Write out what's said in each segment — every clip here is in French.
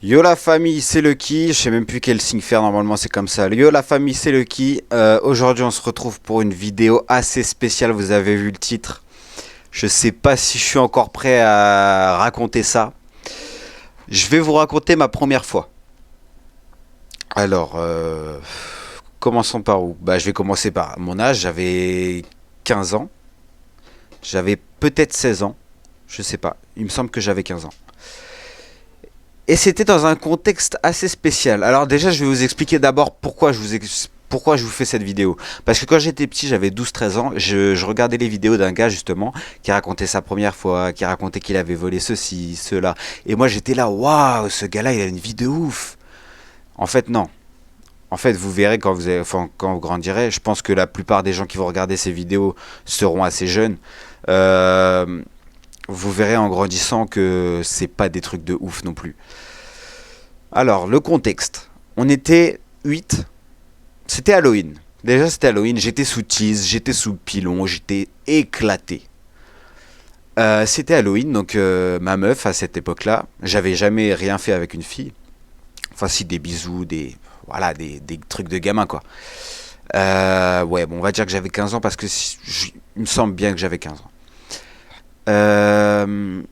Yo la famille, c'est Lucky. Je sais même plus quel signe faire, normalement c'est comme ça. Yo la famille, c'est Lucky. Aujourd'hui on se retrouve pour une vidéo assez spéciale, vous avez vu le titre. Je sais pas si je suis encore prêt à raconter ça. Je vais vous raconter ma première fois. Alors, commençons par où? Bah je vais commencer par mon âge, j'avais 15 ans. J'avais peut-être 16 ans, je sais pas. Il me semble que j'avais 15 ans. Et c'était dans un contexte assez spécial. Alors déjà, je vais vous expliquer d'abord pourquoi je vous fais cette vidéo. Parce que quand j'étais petit, j'avais 12-13 ans, je regardais les vidéos d'un gars justement qui racontait sa première fois, qui racontait qu'il avait volé ceci, cela. Et moi j'étais là, waouh, ce gars-là, il a une vie de ouf. En fait, non. En fait, vous verrez quand vous grandirez, je pense que la plupart des gens qui vont regarder ces vidéos seront assez jeunes. Euh, Vous verrez en grandissant que c'est pas des trucs de ouf non plus. Alors, le contexte. On était 8. C'était Halloween. Déjà, c'était Halloween. J'étais sous tease, j'étais sous pilon, j'étais éclaté. C'était Halloween, donc ma meuf, à cette époque-là, j'avais jamais rien fait avec une fille. Enfin, si, des bisous, voilà, des trucs de gamin, quoi. Ouais, bon, on va dire que j'avais 15 ans parce que il me semble bien que j'avais 15 ans. Euh,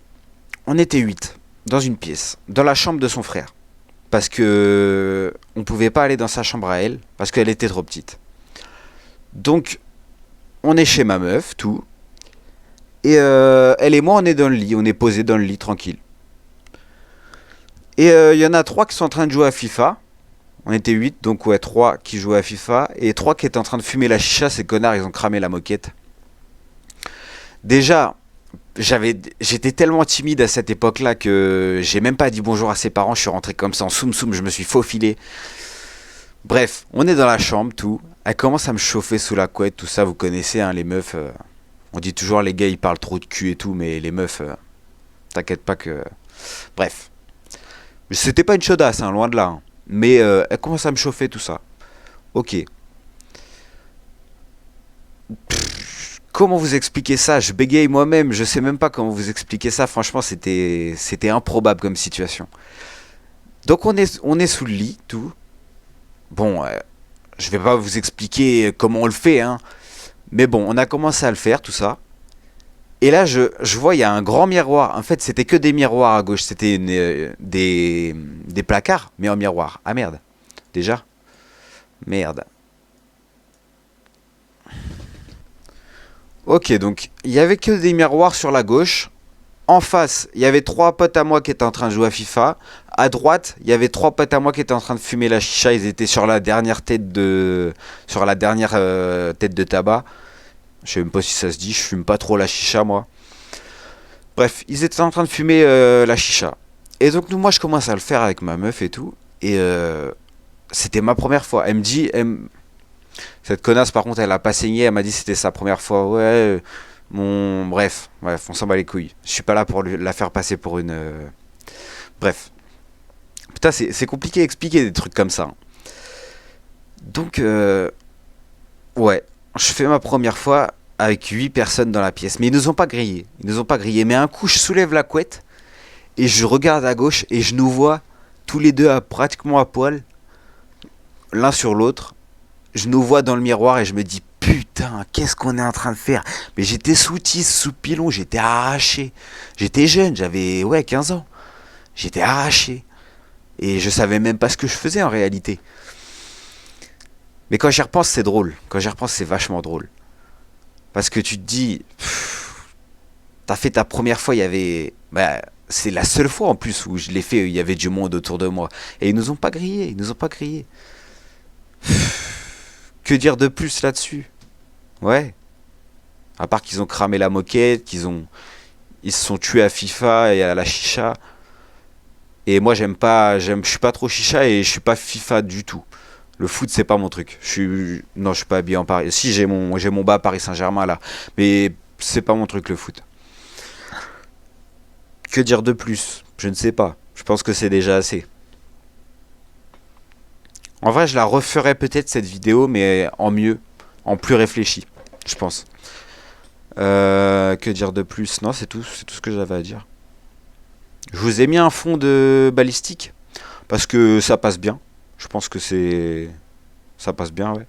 on était 8 dans une pièce, dans la chambre de son frère. Parce que on pouvait pas aller dans sa chambre à elle, parce qu'elle était trop petite. Donc, on est chez ma meuf, tout. Et elle et moi, on est dans le lit, on est posé dans le lit tranquille. Et il y en a 3 qui sont en train de jouer à FIFA. On était 8, donc ouais, 3 qui jouaient à FIFA. Et 3 qui étaient en train de fumer la chicha, ces connards, ils ont cramé la moquette. Déjà, j'étais tellement timide à cette époque-là que j'ai même pas dit bonjour à ses parents. Je suis rentré comme ça en soum soum, je me suis faufilé. Bref, on est dans la chambre, tout. Elle commence à me chauffer sous la couette, tout ça, vous connaissez, hein, les meufs. On dit toujours les gars ils parlent trop de cul et tout, mais les meufs, t'inquiète pas que. Bref. C'était pas une chaudasse, hein, loin de là. Hein. Mais elle commence à me chauffer, tout ça. Ok. Comment vous expliquer ça? Je bégaye moi-même, je sais même pas comment vous expliquer ça. Franchement, c'était improbable comme situation. Donc on est sous le lit, tout. Bon, je vais pas vous expliquer comment on le fait, hein. Mais bon, on a commencé à le faire, tout ça. Et là, je vois, il y a un grand miroir. En fait, c'était que des miroirs à gauche. C'était des placards, mais en miroir. Ah merde, déjà. Merde. Ok, donc il y avait que des miroirs sur la gauche. En face, il y avait 3 potes à moi qui étaient en train de jouer à FIFA. À droite, il y avait 3 potes à moi qui étaient en train de fumer la chicha. Ils étaient sur la dernière tête de tabac. Je sais même pas si ça se dit. Je fume pas trop la chicha moi. Bref, ils étaient en train de fumer la chicha. Et donc moi, je commence à le faire avec ma meuf et tout. Et c'était ma première fois. Elle me dit, cette connasse, par contre, elle a pas saigné. Elle m'a dit que c'était sa première fois. Ouais. Bref, on s'en bat les couilles. Je suis pas là pour la faire passer pour une. Bref. Putain, c'est compliqué à expliquer des trucs comme ça. Hein. Donc, ouais. Je fais ma première fois avec 8 personnes dans la pièce. Mais ils nous ont pas grillés. Ils nous ont pas grillés. Mais un coup, je soulève la couette et je regarde à gauche et je nous vois tous les deux pratiquement à poil, l'un sur l'autre. Je nous vois dans le miroir et je me dis putain, qu'est-ce qu'on est en train de faire? Mais j'étais sous tisse, sous pilon, j'étais arraché. J'étais jeune, j'avais ouais 15 ans. J'étais arraché. Et je savais même pas ce que je faisais en réalité. Mais quand j'y repense, c'est drôle. Quand j'y repense, c'est vachement drôle. Parce que tu te dis, t'as fait ta première fois, il y avait. Bah, c'est la seule fois en plus où je l'ai fait, il y avait du monde autour de moi. Et ils nous ont pas grillé, ils nous ont pas grillé. Que dire de plus là-dessus? Ouais. À part qu'ils ont cramé la moquette, ils se sont tués à FIFA et à la chicha. Et moi, je suis pas trop chicha et je suis pas FIFA du tout. Le foot, c'est pas mon truc. Non, je suis pas habillé en Paris. Si, j'ai mon bas Paris Saint-Germain là. Mais c'est pas mon truc, le foot. Que dire de plus? Je ne sais pas. Je pense que c'est déjà assez. En vrai, je la referai peut-être cette vidéo, mais en mieux, en plus réfléchi, je pense. Que dire de plus? Non, c'est tout ce que j'avais à dire. Je vous ai mis un fond de balistique. Parce que ça passe bien. Je pense que c'est... Ça passe bien, ouais.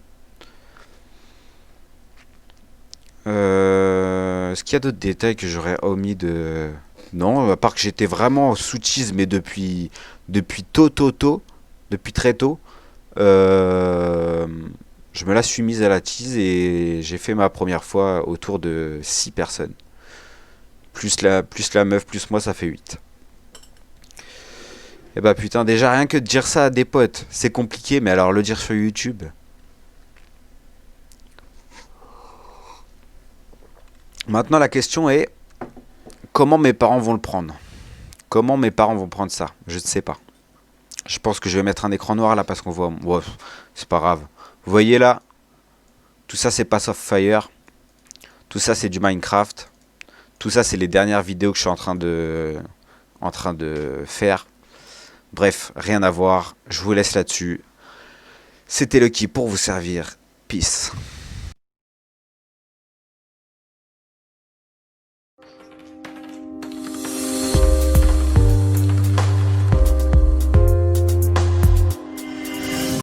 Est-ce qu'il y a d'autres détails que j'aurais omis de... Non, à part que j'étais vraiment sous cheese, mais depuis tôt, depuis très tôt. Euh, je me la suis mise à la tease et j'ai fait ma première fois autour de 6 personnes. Plus la meuf, plus moi, ça fait 8. Et bah putain, déjà rien que de dire ça à des potes, c'est compliqué, mais alors le dire sur YouTube. Maintenant, la question est, comment mes parents vont le prendre? Comment mes parents vont prendre ça? Je ne sais pas. Je pense que je vais mettre un écran noir là parce qu'on voit... Ouais, c'est pas grave. Vous voyez là, tout ça c'est Pass of Fire. Tout ça c'est du Minecraft. Tout ça c'est les dernières vidéos que je suis en train de faire. Bref, rien à voir. Je vous laisse là-dessus. C'était Lucky pour vous servir. Peace.